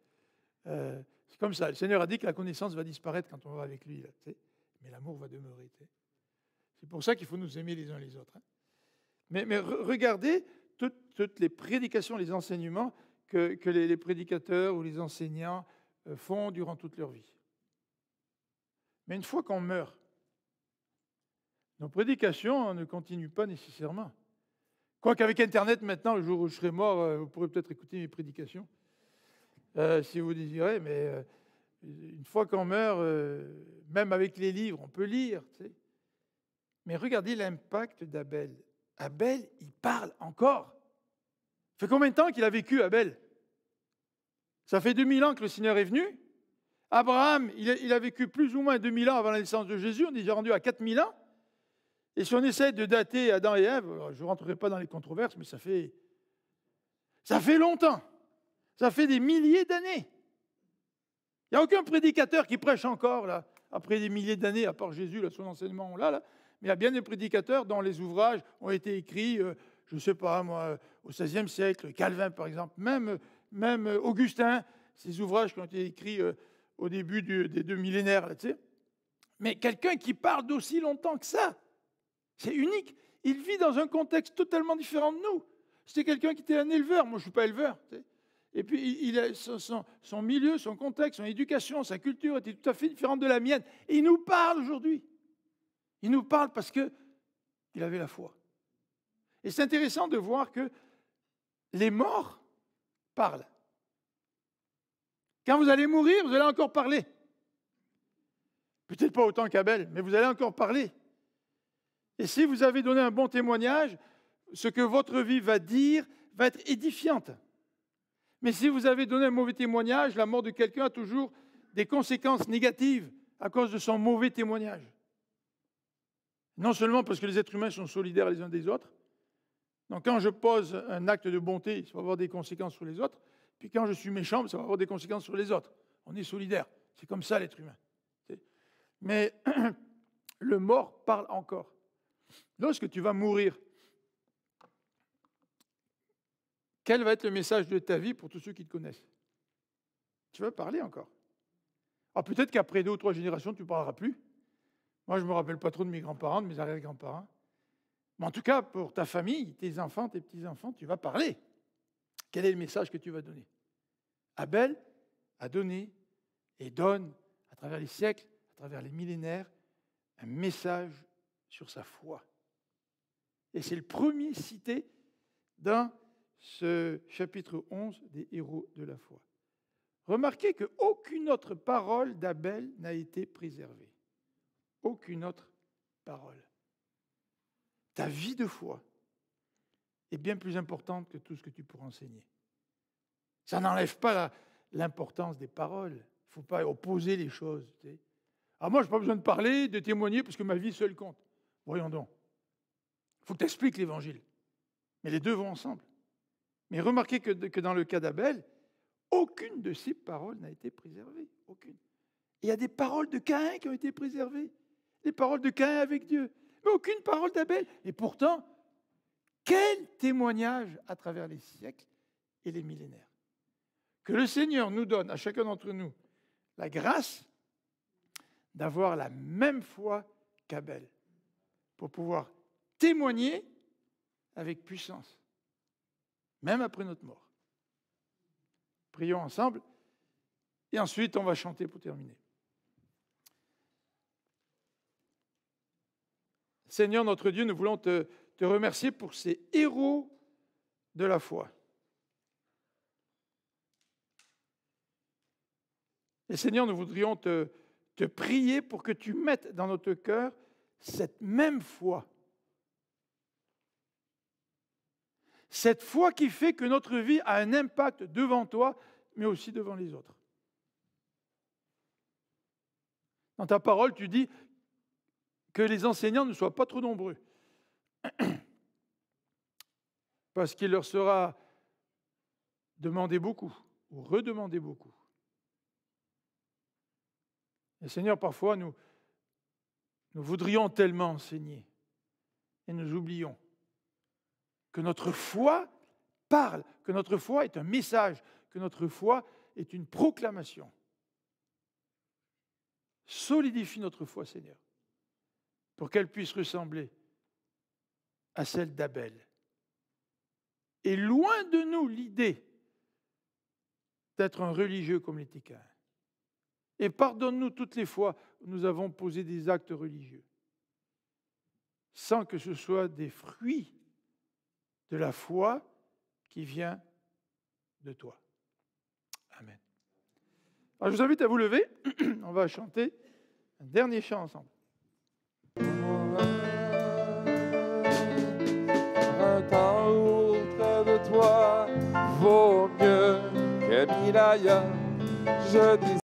c'est comme ça. Le Seigneur a dit que la connaissance va disparaître quand on va avec lui. Là, tu sais. Mais l'amour va demeurer. Tu sais. C'est pour ça qu'il faut nous aimer les uns les autres. Hein. Mais regardez toutes les prédications, les enseignements que les prédicateurs ou les enseignants font durant toute leur vie. Mais une fois qu'on meurt, nos prédications ne continuent pas nécessairement. Quoique avec Internet, maintenant, le jour où je serai mort, vous pourrez peut-être écouter mes prédications, si vous désirez, mais une fois qu'on meurt, même avec les livres, on peut lire. Tu sais. Mais regardez l'impact d'Abel. Abel, il parle encore. Ça fait combien de temps qu'il a vécu, Abel? Ça fait 2000 ans que le Seigneur est venu. Abraham, il a vécu plus ou moins 2000 ans avant la naissance de Jésus. On est déjà rendu à 4000 ans. Et si on essaie de dater Adam et Ève, je ne rentrerai pas dans les controverses, mais ça fait longtemps. Ça fait des milliers d'années. Il n'y a aucun prédicateur qui prêche encore, là, après des milliers d'années, à part Jésus, là, son enseignement, on l'a, là. Mais il y a bien des prédicateurs dont les ouvrages ont été écrits, je ne sais pas, moi, au XVIe siècle, Calvin, par exemple, même Augustin, ces ouvrages qui ont été écrits au début des 2 millénaires, là, tu sais. Mais quelqu'un qui parle d'aussi longtemps que ça, c'est unique. Il vit dans un contexte totalement différent de nous. C'était quelqu'un qui était un éleveur. Moi, je ne suis pas éleveur. Tu sais. Et puis, son milieu, son contexte, son éducation, sa culture était tout à fait différente de la mienne. Et il nous parle aujourd'hui. Il nous parle parce qu'il avait la foi. Et c'est intéressant de voir que les morts parlent. Quand vous allez mourir, vous allez encore parler. Peut-être pas autant qu'Abel, mais vous allez encore parler. Et si vous avez donné un bon témoignage, ce que votre vie va dire va être édifiante. Mais si vous avez donné un mauvais témoignage, la mort de quelqu'un a toujours des conséquences négatives à cause de son mauvais témoignage. Non seulement parce que les êtres humains sont solidaires les uns des autres. Donc quand je pose un acte de bonté, ça va avoir des conséquences sur les autres. Puis quand je suis méchant, ça va avoir des conséquences sur les autres. On est solidaires. C'est comme ça l'être humain. Mais le mort parle encore. Lorsque tu vas mourir, quel va être le message de ta vie pour tous ceux qui te connaissent? Tu vas parler encore. Alors peut-être qu'après 2 ou 3 générations, tu ne parleras plus. Moi, je ne me rappelle pas trop de mes grands-parents, de mes arrière-grands-parents. Mais en tout cas, pour ta famille, tes enfants, tes petits-enfants, tu vas parler. Quel est le message que tu vas donner? Abel a donné et donne, à travers les siècles, à travers les millénaires, un message sur sa foi. Et c'est le premier cité dans ce chapitre 11 des héros de la foi. Remarquez qu'aucune autre parole d'Abel n'a été préservée. Aucune autre parole. Ta vie de foi est bien plus importante que tout ce que tu pourras enseigner. Ça n'enlève pas l'importance des paroles. Il ne faut pas opposer les choses. Tu sais. Ah, moi, je n'ai pas besoin de parler, de témoigner, parce que ma vie seule compte. Voyons donc. Il faut que tu expliques l'Évangile. Mais les deux vont ensemble. Mais remarquez que dans le cas d'Abel, aucune de ces paroles n'a été préservée. Aucune. Il y a des paroles de Caïn qui ont été préservées. Les paroles de Caïn avec Dieu. Mais aucune parole d'Abel. Et pourtant, quel témoignage à travers les siècles et les millénaires. Que le Seigneur nous donne, à chacun d'entre nous, la grâce d'avoir la même foi qu'Abel pour pouvoir témoigner avec puissance, même après notre mort. Prions ensemble et ensuite on va chanter pour terminer. Seigneur notre Dieu, nous voulons te remercier pour ces héros de la foi. Et Seigneur, nous voudrions te prier pour que tu mettes dans notre cœur cette même foi. Cette foi qui fait que notre vie a un impact devant toi, mais aussi devant les autres. Dans ta parole, tu dis que les enseignants ne soient pas trop nombreux, parce qu'il leur sera demandé beaucoup, ou redemandé beaucoup. Et Seigneur, parfois, nous voudrions tellement enseigner, et nous oublions que notre foi parle, que notre foi est un message, que notre foi est une proclamation. Solidifie notre foi, Seigneur, pour qu'elle puisse ressembler à celle d'Abel. Et loin de nous l'idée d'être un religieux comme les Técains. Et pardonne-nous toutes les fois où nous avons posé des actes religieux, sans que ce soit des fruits de la foi qui vient de toi. Amen. Alors, je vous invite à vous lever. On va chanter un dernier chant ensemble. Un temps auprès de toi vaut mieux que 1000 ailleurs. Je